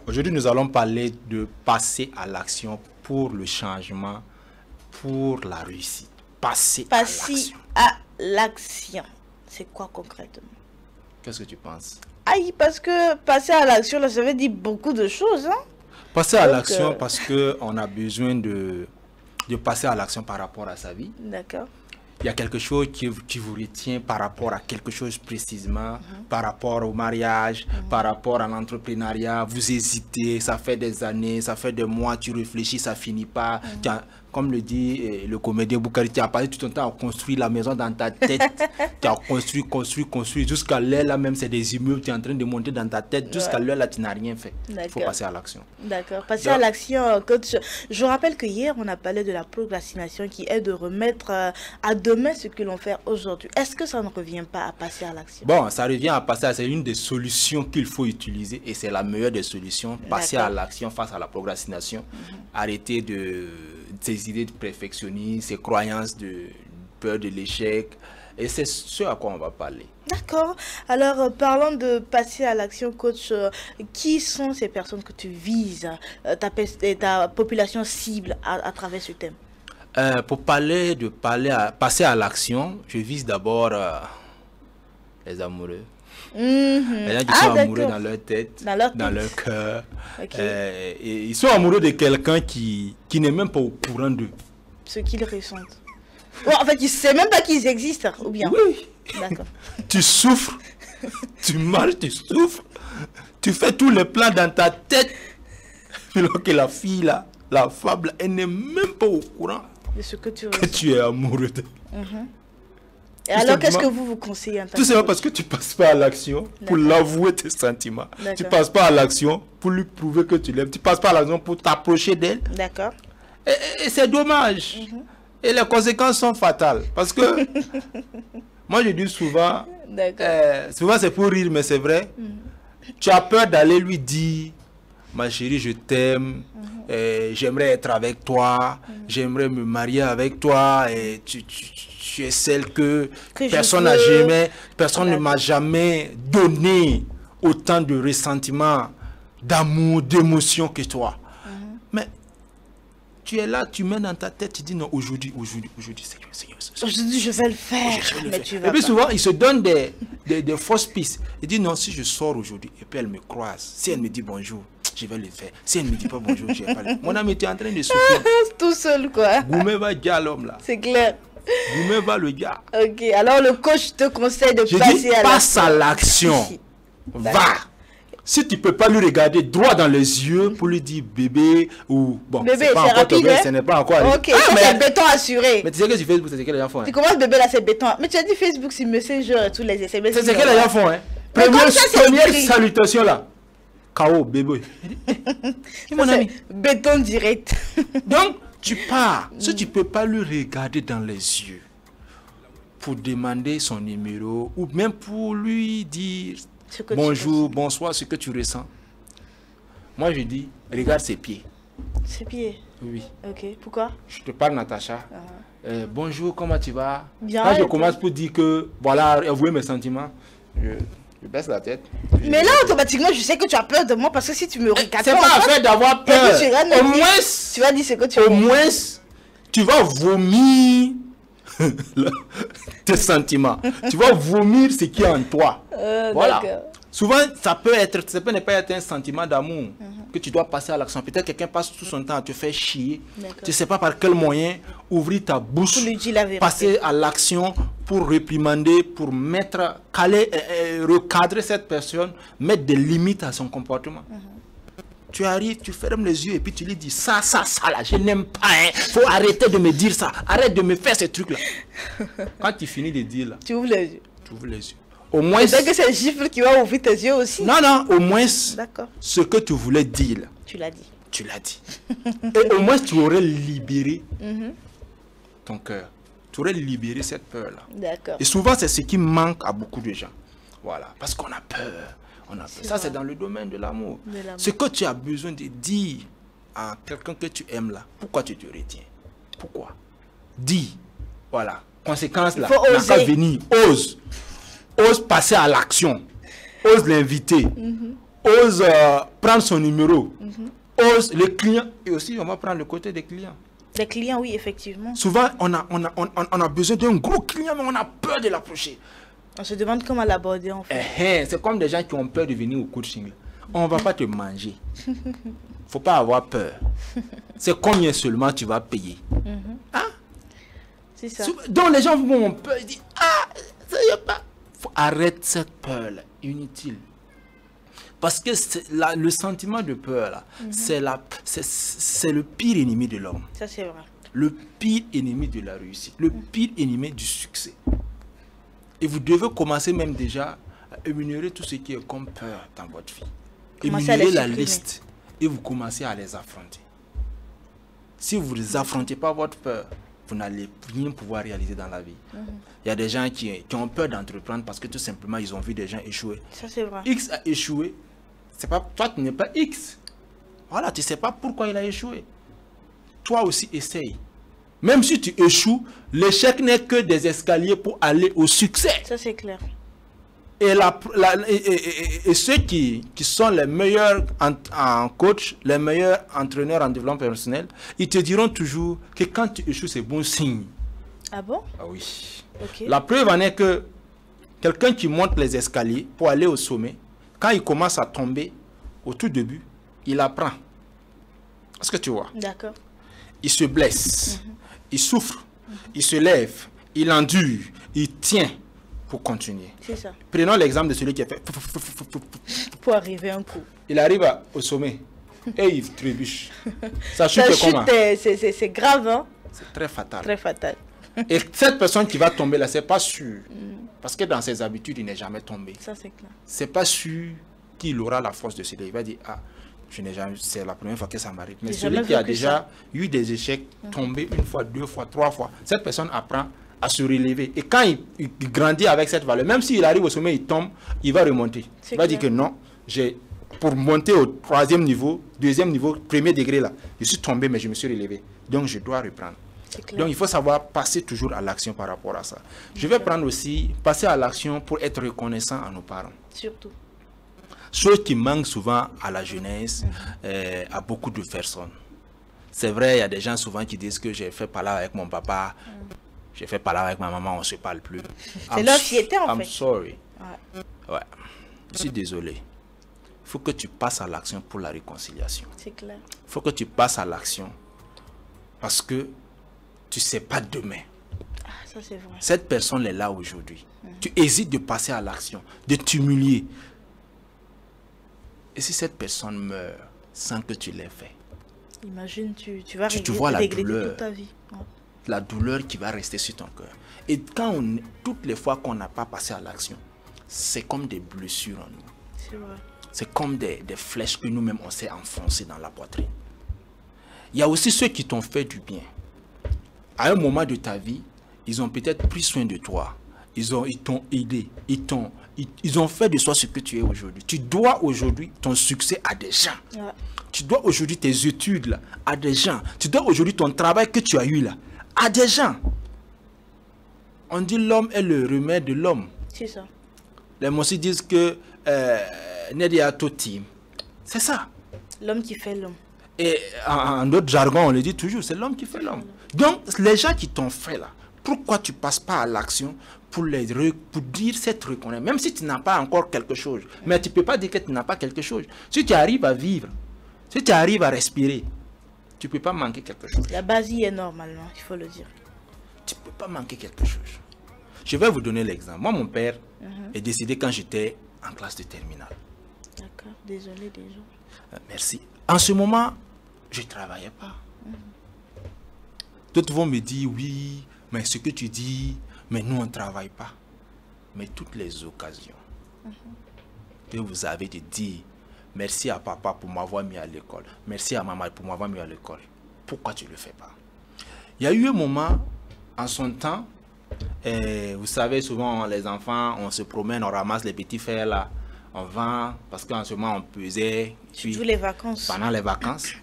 Aujourd'hui, nous allons parler de passer à l'action pour le changement, pour la réussite. Passer à l'action. C'est quoi concrètement? Qu'est-ce que tu penses? Aïe, parce que passer à l'action, là, ça veut dire beaucoup de choses, hein? Passer à l'action parce qu'on a besoin de passer à l'action par rapport à sa vie. D'accord. Il y a quelque chose qui vous retient par rapport à quelque chose précisément, par rapport au mariage, par rapport à l'entrepreneuriat. Vous hésitez, ça fait des années, ça fait des mois, tu réfléchis, ça finit pas. Comme le dit le comédien Boukari, tu as passé tout ton temps à construire la maison dans ta tête. Tu as construit. Jusqu'à l'heure, là même, c'est des immeubles, tu es en train de monter dans ta tête. Jusqu'à l'heure, là, tu n'as rien fait. Il faut passer à l'action. D'accord. Passer à l'action, coach. Je rappelle que hier, on a parlé de la procrastination qui est de remettre à demain ce que l'on fait aujourd'hui. Est-ce que ça ne revient pas à passer à l'action? Bon, ça revient à passer. C'est une des solutions qu'il faut utiliser et c'est la meilleure des solutions. Passer à l'action face à la procrastination. Arrêter ces idées de perfectionnisme, ces croyances de peur de l'échec. Et c'est ce à quoi on va parler. D'accord. Alors, parlons de passer à l'action, coach. Qui sont ces personnes que tu vises, ta population cible à travers ce thème? Pour passer à l'action, je vise d'abord les amoureux. Les gens qui sont amoureux dans leur tête, dans leur cœur. Et ils sont amoureux de quelqu'un qui n'est même pas au courant d'eux. Ce qu'ils ressentent. Oh, en fait, ils ne savent même pas qu'ils existent, ou bien? Oui. D'accord. Tu souffres, tu marches, tu souffres, tu fais tous les plans dans ta tête. Alors que la fille, là, la femme, elle n'est même pas au courant de ce que tu es amoureux d'elle. Et alors, qu'est-ce que vous conseillez? Tout simplement parce que tu ne passes pas à l'action pour l'avouer tes sentiments. Tu ne passes pas à l'action pour lui prouver que tu l'aimes. Tu ne passes pas à l'action pour t'approcher d'elle. D'accord. Et c'est dommage. Et les conséquences sont fatales. Parce que, moi je dis souvent, souvent c'est pour rire, mais c'est vrai. Tu as peur d'aller lui dire, ma chérie, je t'aime. J'aimerais être avec toi. J'aimerais me marier avec toi. Et tu es celle que personne n'a jamais, personne ne m'a jamais donné autant de ressentiment, d'amour, d'émotion que toi. Mais tu es là, tu mets dans ta tête, tu dis non, aujourd'hui, Seigneur. Aujourd'hui, je vais le faire. Mais tu vas et puis souvent, il se donne des fausses pistes. Il dit non, si je sors aujourd'hui, et puis elle me croise, si elle me dit bonjour, je vais le faire. Si elle ne me dit pas bonjour, je vais pas le faire. Mon ami, tu es en train de souffrir. Tout seul, quoi. Goumé va dire l'homme là. C'est clair. Goumé va le gars. Ok, alors le coach te conseille de passer à l'action. Passe à l'action. Va. Si tu ne peux pas lui regarder droit dans les yeux pour lui dire bébé ou bon, bébé, c'est rapide, ce n'est pas encore arrivé. Ok, c'est béton assuré. Mais tu sais que sur Facebook, c'est ce que les gens font. Tu commences bébé là, c'est béton. Mais tu as dit Facebook, c'est Messenger et tous les SMS. C'est ce que les gens font. Première salutation là. KO, bébé. Mon ami. Béton direct. Donc, tu pars. Si tu ne peux pas lui regarder dans les yeux pour demander son numéro ou même pour lui dire bonjour, bonsoir, ce que tu ressens. Moi, je dis, regarde ses pieds. Ses pieds? Oui. Ok, pourquoi? Je te parle, Natacha. Bonjour, comment tu vas? Bien. Quand je commence pour dire que, voilà, avouer mes sentiments, je baisse la tête. Mais là, automatiquement, je sais que tu as peur de moi parce que si tu me regardes... C'est pas affaire d'avoir peur. Au moins, tu vas dire ce que tu veux. Au moins, tu vas vomir tes sentiments. Tu vas vomir ce qui est en toi. Voilà. Souvent, ça peut ne pas être un sentiment d'amour que tu dois passer à l'action. Peut-être quelqu'un passe tout son temps à te faire chier. Tu ne sais pas par quel moyen ouvrir ta bouche, passer à l'action pour réprimander, pour recadrer cette personne, mettre des limites à son comportement. Tu arrives, tu fermes les yeux et puis tu lui dis ça là, je n'aime pas, hein. Faut arrêter de me dire ça, arrête de me faire ces trucs là. Quand tu finis de dire là, tu ouvres les yeux. Tu ouvres les yeux. Au moins, c'est que c'est le gifle qui va ouvrir tes yeux aussi. Non, au moins ce que tu voulais dire là, tu l'as dit. Tu l'as dit. Et au moins tu aurais libéré ton cœur. Tu aurais libéré cette peur là. D'accord. Et souvent c'est ce qui manque à beaucoup de gens. Voilà, parce qu'on a peur. Ça, c'est dans le domaine de l'amour. Ce que tu as besoin de dire à quelqu'un que tu aimes là, pourquoi tu te retiens? Pourquoi? Dis. Voilà. Conséquence là, n'a qu'à venir. Ose passer à l'action. Ose l'inviter. ose prendre son numéro, ose le client, et aussi on va prendre le côté des clients. Les clients, oui, effectivement. Souvent, on a besoin d'un gros client, mais on a peur de l'approcher. On se demande comment l'aborder, en fait. C'est comme des gens qui ont peur de venir au coaching. On ne va pas te manger. Il ne faut pas avoir peur. C'est combien seulement tu vas payer. Hein? C'est ça. Donc, les gens vont peur. Ils disent, ah, ça y est pas. Faut arrêter cette peur-là, inutile. Parce que le sentiment de peur, là, c'est le pire ennemi de l'homme. Ça, c'est vrai. Le pire ennemi de la réussite. Le pire ennemi du succès. Et vous devez commencer même déjà à énumérer tout ce qui est comme peur dans votre vie. Énumérer la liste et vous commencez à les affronter. Si vous ne affrontez pas votre peur, vous n'allez rien pouvoir réaliser dans la vie. Il y a des gens qui ont peur d'entreprendre parce que tout simplement, ils ont vu des gens échouer. Ça, c'est vrai. X a échoué. C'est pas, toi, tu n'es pas X. Voilà, tu ne sais pas pourquoi il a échoué. Toi aussi, essaye. Même si tu échoues, l'échec n'est que des escaliers pour aller au succès. Ça, c'est clair. Et ceux qui sont les meilleurs en coach, les meilleurs entraîneurs en développement personnel, ils te diront toujours que quand tu échoues, c'est bon signe. Ah bon? Ah oui. Okay. La preuve en est que quelqu'un qui monte les escaliers pour aller au sommet, quand il commence à tomber, au tout début, il apprend. Est-ce que tu vois? D'accord. Il se blesse, il souffre, il se lève, il endure, il tient pour continuer. C'est ça. Prenons l'exemple de celui qui a fait... Pour arriver un coup. Il arrive au sommet et il trébuche. Ça chute comment? C'est grave, hein? C'est très fatal. Très fatal. Et cette personne qui va tomber là, c'est pas sûr. Parce que dans ses habitudes, il n'est jamais tombé. Ça, c'est clair. C'est pas sûr qu'il aura la force de se lever. Il va dire, ah, je n'ai jamais, c'est la première fois que ça m'arrive. Mais celui qui a déjà eu des échecs, tombé une fois, deux fois, trois fois, cette personne apprend à se relever. Et quand il grandit avec cette valeur, même s'il arrive au sommet, il tombe, il va remonter. Il va dire que non, pour monter au troisième niveau, deuxième niveau, premier degré là, je suis tombé, mais je me suis relevé. Donc, je dois reprendre. Donc, il faut savoir passer toujours à l'action par rapport à ça. Je vais prendre aussi, passer à l'action pour être reconnaissant à nos parents. Surtout. Chose qui manque souvent à la jeunesse, à beaucoup de personnes. C'est vrai, il y a des gens souvent qui disent que j'ai fait parler avec mon papa, j'ai fait parler avec ma maman, on ne se parle plus. C'est leur fierté en fait. I'm sorry. Ouais. Je suis désolé. Il faut que tu passes à l'action pour la réconciliation. C'est clair. Il faut que tu passes à l'action parce que tu ne sais pas demain. Ah, ça c'est vrai. Cette personne est là aujourd'hui. Tu hésites de passer à l'action, de t'humilier. Et si cette personne meurt sans que tu l'aies fait? Imagine, tu vas regretter toute ta vie. La douleur qui va rester sur ton cœur. Et toutes les fois qu'on n'a pas passé à l'action, c'est comme des blessures en nous. C'est vrai. C'est comme des flèches que nous-mêmes on s'est enfoncées dans la poitrine. Il y a aussi ceux qui t'ont fait du bien. À un moment de ta vie, ils ont peut-être pris soin de toi. Ils t'ont aidé. Ils ont fait de toi ce que tu es aujourd'hui. Tu dois aujourd'hui ton succès à des gens. Ouais. Tu dois aujourd'hui tes études là, à des gens. Tu dois aujourd'hui ton travail que tu as eu là, à des gens. On dit l'homme est le remède de l'homme. C'est ça. Les mots disent que Nedia Totim. C'est ça. L'homme qui fait l'homme. Et en d'autres jargons, on le dit toujours, c'est l'homme qui fait l'homme. Donc, les gens qui t'ont fait là, pourquoi tu ne passes pas à l'action pour dire cette reconnaissance, même si tu n'as pas encore quelque chose. Mais tu ne peux pas dire que tu n'as pas quelque chose. Si tu arrives à vivre, si tu arrives à respirer, tu ne peux pas manquer quelque chose. La base y est normalement, il faut le dire. Tu ne peux pas manquer quelque chose. Je vais vous donner l'exemple. Moi, mon père est décédé quand j'étais en classe de terminale. D'accord, désolé déjà. Merci. En ce moment, je ne travaillais pas. D'autres vont me dire, oui, mais ce que tu dis, mais nous, on ne travaille pas. Mais toutes les occasions que vous avez de dire, merci à papa pour m'avoir mis à l'école, merci à maman pour m'avoir mis à l'école, pourquoi tu ne le fais pas? Il y a eu un moment, en son temps, vous savez, souvent, les enfants, on se promène, on ramasse les petits fers là, on vend, parce qu'en ce moment, on pesait. Surtout les vacances. Pendant les vacances.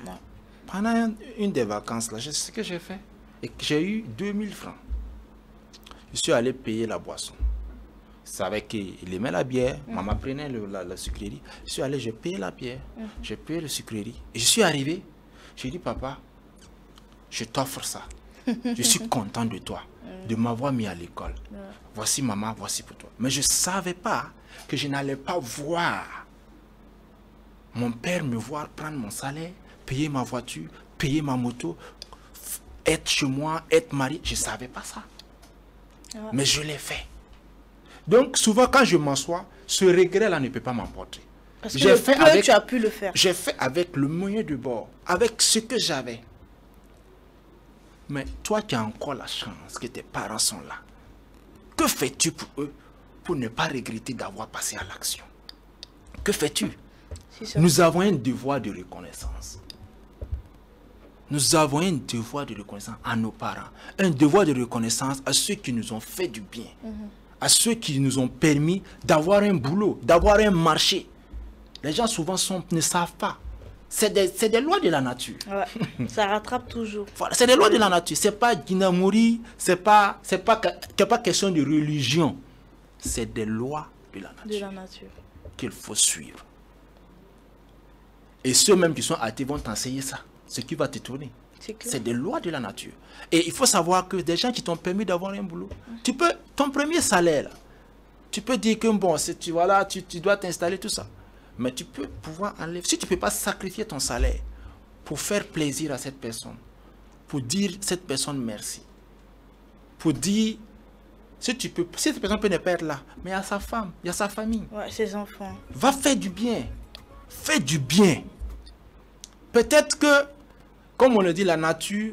Pendant une des vacances, là, je sais ce que j'ai fait. Et j'ai eu 2000 francs. Je suis allé payer la boisson. savait qu'il aimait la bière. Maman prenait la sucrerie. Je suis allé, j'ai payé la bière. J'ai payé la sucrerie. Et je suis arrivé. J'ai dit, papa, je t'offre ça. Je suis content de toi, de m'avoir mis à l'école. Voici maman, voici pour toi. Mais je ne savais pas que je n'allais pas voir mon père me voir prendre mon salaire, payer ma voiture, payer ma moto, être chez moi, être marié. Je ne savais pas ça. Mais je l'ai fait. Donc souvent quand je m'assois, ce regret-là ne peut pas m'emporter. Parce que tu as pu le faire. J'ai fait avec le moyen de bord, avec ce que j'avais. Mais toi qui as encore la chance que tes parents sont là, que fais-tu pour eux pour ne pas regretter d'avoir passé à l'action? Que fais-tu? Nous avons un devoir de reconnaissance. Nous avons un devoir de reconnaissance à nos parents, un devoir de reconnaissance à ceux qui nous ont fait du bien, à ceux qui nous ont permis d'avoir un boulot, d'avoir un marché. Les gens souvent ne savent pas. C'est des lois de la nature. Ouais, ça rattrape toujours. Voilà, c'est des lois de la nature. C'est pas Guinamouri, c'est pas question de religion. C'est des lois de la nature. Qu'il faut suivre. Et ceux même qui sont athées vont t'enseigner ça. Ce qui va te tourner. C'est des lois de la nature. Et il faut savoir que des gens qui t'ont permis d'avoir un boulot, tu peux, ton premier salaire, là, tu peux dire que bon, tu dois t'installer, tout ça. Mais tu peux pouvoir enlever. Si tu ne peux pas sacrifier ton salaire pour faire plaisir à cette personne, pour dire à cette personne merci, pour dire, si cette personne peut ne pas être là, mais il y a sa femme, il y a sa famille. Ouais, ses enfants. Va faire du bien. Fais du bien. Peut-être que, comme on le dit, la nature,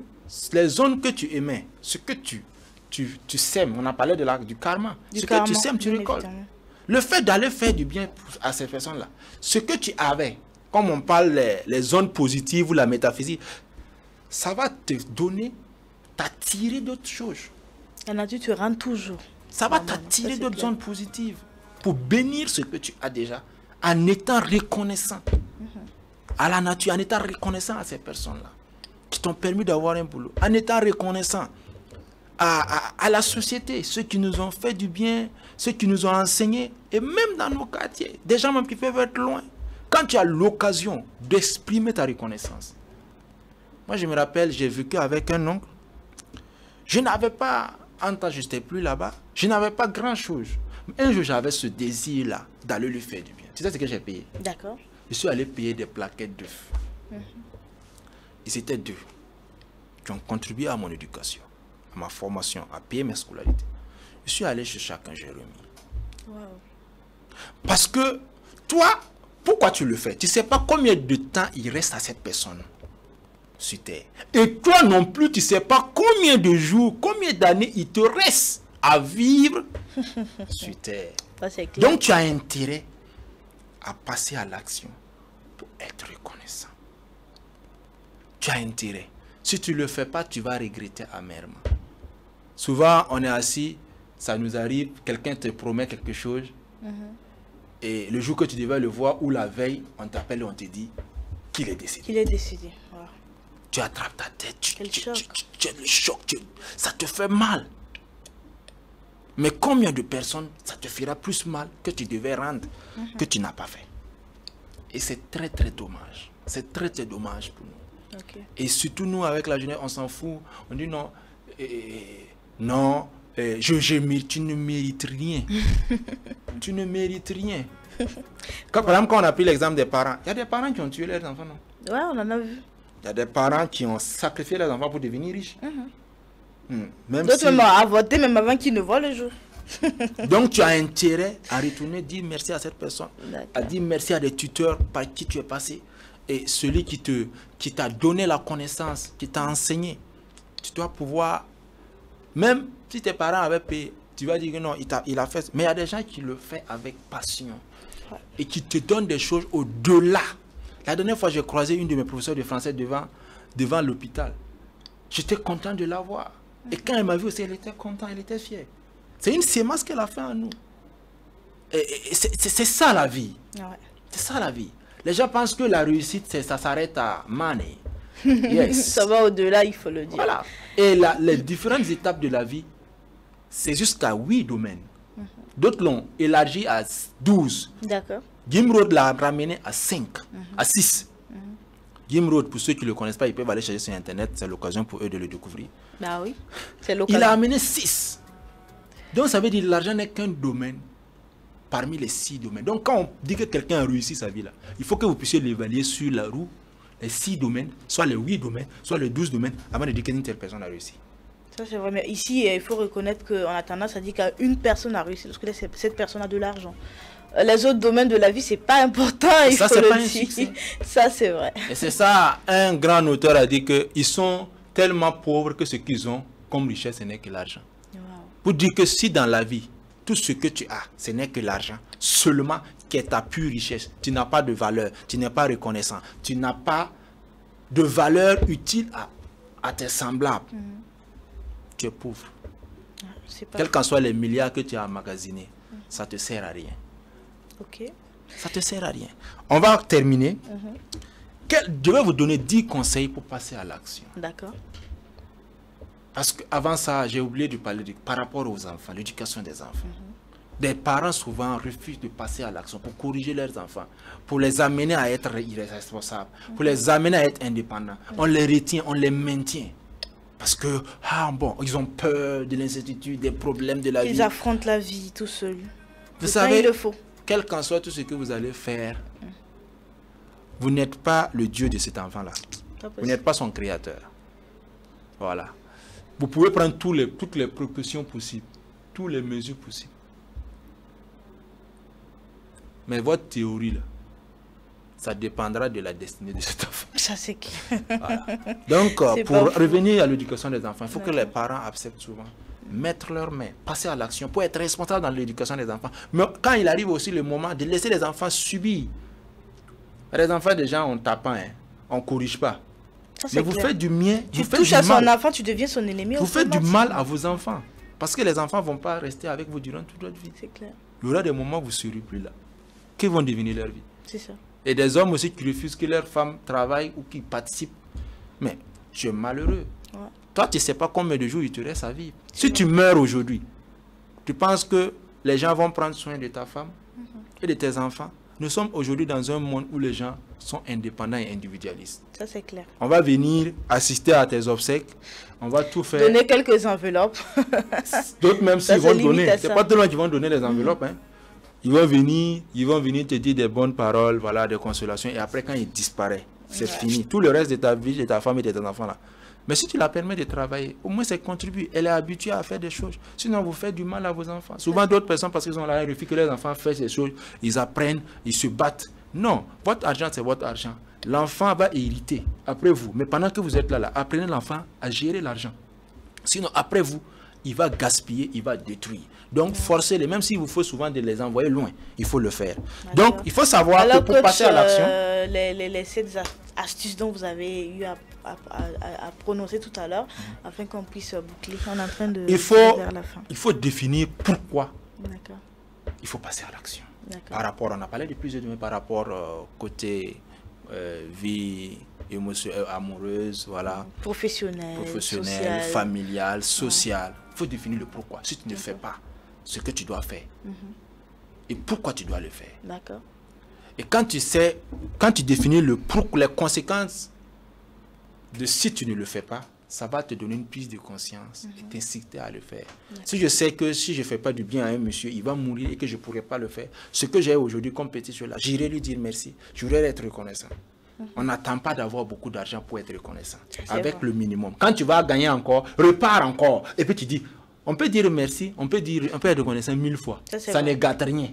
les zones que tu aimais, ce que tu sèmes, on a parlé du karma. Ce que tu sèmes, tu récoltes. Le fait d'aller faire du bien à ces personnes-là, ce que tu avais, comme on parle les zones positives ou la métaphysique, ça va te donner, t'attirer d'autres choses. La nature te rend toujours. Ça va t'attirer d'autres zones positives pour bénir ce que tu as déjà en étant reconnaissant à la nature, en étant reconnaissant à ces personnes-là qui t'ont permis d'avoir un boulot, en étant reconnaissant à la société, ceux qui nous ont fait du bien, ceux qui nous ont enseigné, et même dans nos quartiers, des gens même qui peuvent être loin. Quand tu as l'occasion d'exprimer ta reconnaissance. Moi, je me rappelle, j'ai vécu avec un oncle. Je n'avais pas, en temps, je n'étais plus là-bas, je n'avais pas grand-chose. Un jour, j'avais ce désir-là d'aller lui faire du bien. Tu sais ce que j'ai payé? D'accord. Je suis allé payer des plaquettes d'œufs. Ils étaient deux qui ont contribué à mon éducation, à ma formation, à payer mes scolarités. Je suis allé chez chacun, j'ai remis. Wow. Parce que toi, pourquoi tu le fais? Tu ne sais pas combien de temps il reste à cette personne sur terre. Et toi non plus, tu ne sais pas combien de jours, combien d'années il te reste à vivre sur terre. Donc tu as intérêt à passer à l'action pour être reconnaissant. Tu as intérêt. Si tu ne le fais pas, tu vas regretter amèrement. Souvent, on est assis, ça nous arrive, quelqu'un te promet quelque chose, et le jour que tu devais le voir, ou la veille, on t'appelle et on te dit qu'il est décédé. Qu'il est décédé. Wow. Tu attrapes ta tête, tu as le choc, ça te fait mal. Mais combien de personnes, ça te fera plus mal que tu devais rendre, que tu n'as pas fait. Et c'est très très dommage. C'est très très dommage pour nous. Okay. Et surtout nous, avec la jeunesse, on s'en fout. On dit non, tu ne mérites rien. Tu ne mérites rien. Par exemple, quand on a pris l'exemple des parents, il y a des parents qui ont tué leurs enfants, non? Ouais, on en a vu. Il y a des parents qui ont sacrifié leurs enfants pour devenir riches. D'autres m'ont avorté même avant qu'ils ne voient le jour. Donc tu as intérêt à retourner dire merci à cette personne, à dire merci à des tuteurs par qui tu es passé, et celui qui t'a donné la connaissance, qui t'a enseigné. Tu dois pouvoir, même si tes parents avaient payé, tu vas dire que non, il a fait. Mais il y a des gens qui le font avec passion et qui te donnent des choses au-delà. La dernière fois, j'ai croisé une de mes professeurs de français devant l'hôpital. J'étais content de la voir. Et quand elle m'a vu aussi, elle était contente, elle était fière. C'est une sémence qu'elle a fait en nous. Et c'est ça la vie. Ouais. C'est ça la vie. Les gens pensent que la réussite, ça s'arrête à money. Yes. Ça va au-delà, il faut le dire. Voilà. Et les différentes étapes de la vie, c'est jusqu'à 8 domaines. D'autres l'ont élargi à 12. D'accord. Gimroad l'a ramené à 5, à 6. Gimroad, pour ceux qui ne le connaissent pas, ils peuvent aller chercher sur Internet. C'est l'occasion pour eux de le découvrir. Bah oui, c'est l'occasion. Il a amené 6. Donc, ça veut dire que l'argent n'est qu'un domaine parmi les 6 domaines. Donc, quand on dit que quelqu'un a réussi sa vie, là, il faut que vous puissiez l'évaluer sur la roue, les 6 domaines, soit les 8 domaines, soit les 12 domaines, avant de dire qu'une telle personne a réussi. Ça, c'est vrai. Mais ici, il faut reconnaître qu'on a tendance à dire qu'une personne a réussi lorsque cette personne a de l'argent. Les autres domaines de la vie, c'est pas important. Ça, c'est pas un succès. Ça, c'est vrai. Et c'est ça, un grand auteur a dit qu'ils sont tellement pauvres que ce qu'ils ont comme richesse, ce n'est que l'argent. Wow. Pour dire que si dans la vie, tout ce que tu as, ce n'est que l'argent, seulement qui est ta pure richesse, tu n'as pas de valeur, tu n'es pas reconnaissant, tu n'as pas de valeur utile à tes semblables, tu es pauvre. Quels qu'en soient les milliards que tu as emmagasinés, ça ne te sert à rien. Ok. Ça ne te sert à rien. On va terminer. Je vais vous donner 10 conseils pour passer à l'action. D'accord. Parce qu'avant ça, j'ai oublié de parler par rapport aux enfants, l'éducation des enfants. Des parents souvent refusent de passer à l'action pour corriger leurs enfants, pour les amener à être irresponsables, pour les amener à être indépendants. On les retient, on les maintient. Parce que, ils ont peur de l'incertitude, des problèmes de la vie. Ils affrontent la vie tout seuls. Vous savez, il le faut. Quel qu'en soit tout ce que vous allez faire, vous n'êtes pas le Dieu de cet enfant-là. Vous n'êtes pas son créateur. Voilà. Vous pouvez prendre toutes les précautions possibles, toutes les mesures possibles. Mais votre théorie, là, ça dépendra de la destinée de cet enfant. Ça, c'est clair. Voilà. Donc, pour revenir à l'éducation des enfants, il faut que les parents acceptent souvent. Mettre leurs mains, passer à l'action pour être responsable dans l'éducation des enfants. Mais quand il arrive aussi le moment de laisser les enfants subir. Les enfants, déjà, on ne tape pas, on ne corrige pas. Ça, mais vous faites du bien. Tu touches à son enfant, tu deviens son ennemi. Vous faites du mal à vos enfants. Parce que les enfants ne vont pas rester avec vous durant toute votre vie. C'est clair. Il y aura des moments où vous ne serez plus là. Qui vont devenir leur vie? C'est ça. Et des hommes aussi qui refusent que leurs femmes travaillent ou qui participent. Mais tu es malheureux. Ouais. Toi, tu ne sais pas combien de jours il te reste à vivre. Si tu meurs aujourd'hui, tu penses que les gens vont prendre soin de ta femme et de tes enfants? Nous sommes aujourd'hui dans un monde où les gens sont indépendants et individualistes. Ça, c'est clair. On va venir assister à tes obsèques. On va tout faire. Donner quelques enveloppes. D'autres même s'ils vont donner. Ce n'est pas tout le monde qui vont donner les enveloppes. Hein. Ils vont venir te dire des bonnes paroles, voilà, des consolations. Et après, quand ils disparaissent, c'est fini. Tout le reste de ta vie, de ta femme et de tes enfants là. Mais si tu la permets de travailler, au moins c'est contribuer. Elle est habituée à faire des choses. Sinon, vous faites du mal à vos enfants. Souvent, d'autres personnes, parce qu'ils ont la refus que les enfants fassent des choses, ils apprennent, ils se battent. Non, votre argent, c'est votre argent. L'enfant va hériter après vous. Mais pendant que vous êtes là, apprenez l'enfant à gérer l'argent. Sinon, après vous, il va gaspiller, il va détruire. Donc, forcez-les, même s'il vous faut souvent de les envoyer loin, il faut le faire. Donc, il faut savoir que pour passer à l'action... les 7 astuces dont vous avez eu à prononcer tout à l'heure, afin qu'on puisse boucler. On est en train de vers la fin. Il faut définir pourquoi il faut passer à l'action. Par rapport, on a parlé de plusieurs domaines, par rapport côté vie amoureuse, voilà, professionnelle, familiale, sociale. Il faut définir le pourquoi. Si tu ne fais pas ce que tu dois faire, et pourquoi tu dois le faire. D'accord. Et quand tu définis le pourquoi, les conséquences de si tu ne le fais pas, ça va te donner une prise de conscience et t'inciter à le faire. Si je sais que si je ne fais pas du bien à un monsieur, il va mourir et que je ne pourrai pas le faire, ce que j'ai aujourd'hui comme petit chose là, j'irai lui dire merci, je voudrais être reconnaissant. On n'attend pas d'avoir beaucoup d'argent pour être reconnaissant. Avec le minimum. Quand tu vas gagner encore, repars encore. Et puis tu dis, on peut dire merci, on peut être reconnaissant 1000 fois. Ça ne gâte rien.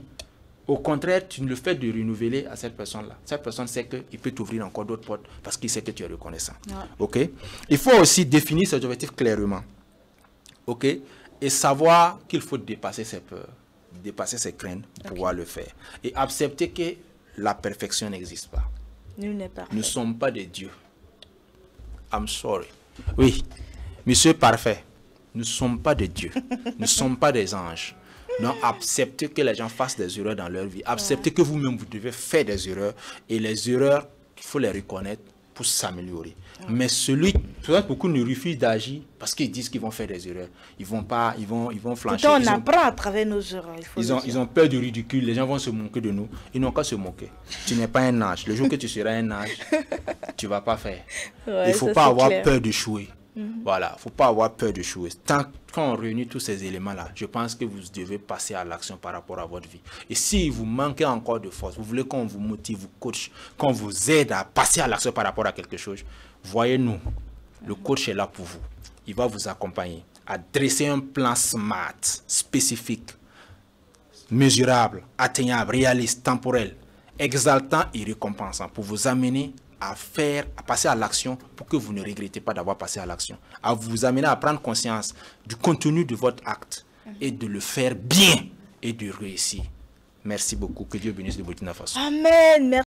Au contraire, tu le fais de renouveler à cette personne-là. Cette personne sait qu'il peut t'ouvrir encore d'autres portes parce qu'il sait que tu es reconnaissant. Ok? Il faut aussi définir ses objectifs clairement. Ok? Et savoir qu'il faut dépasser ses peurs, dépasser ses craintes pour pouvoir le faire. Et accepter que la perfection n'existe pas. Nul n'est parfait. Nous ne sommes pas des dieux. I'm sorry. Oui, monsieur parfait. Nous ne sommes pas des dieux. Nous ne sommes pas des anges. Donc, acceptez que les gens fassent des erreurs dans leur vie. Acceptez que vous-même, vous devez faire des erreurs. Et les erreurs, il faut les reconnaître pour s'améliorer. Mais beaucoup ne refusent d'agir parce qu'ils disent qu'ils vont faire des erreurs. Ils vont flancher. Pourtant, on apprend à travers nos erreurs. Ils ont peur du ridicule. Les gens vont se moquer de nous. Ils n'ont qu'à se moquer. Tu n'es pas un âge. Le jour que tu seras un âge, tu ne vas pas faire. Il ne faut pas avoir peur d'échouer. Voilà, il ne faut pas avoir peur d'échouer. Quand on réunit tous ces éléments-là, je pense que vous devez passer à l'action par rapport à votre vie. Et si vous manquez encore de force, vous voulez qu'on vous motive, vous coach, qu'on vous aide à passer à l'action par rapport à quelque chose, voyez-nous. Le coach est là pour vous. Il va vous accompagner à dresser un plan SMART, spécifique, mesurable, atteignable, réaliste, temporel, exaltant et récompensant pour vous amener à passer à l'action pour que vous ne regrettez pas d'avoir passé à l'action. À vous amener à prendre conscience du contenu de votre acte et de le faire bien et de réussir. Merci beaucoup. Que Dieu bénisse le Burkina Faso. Amen. Merci.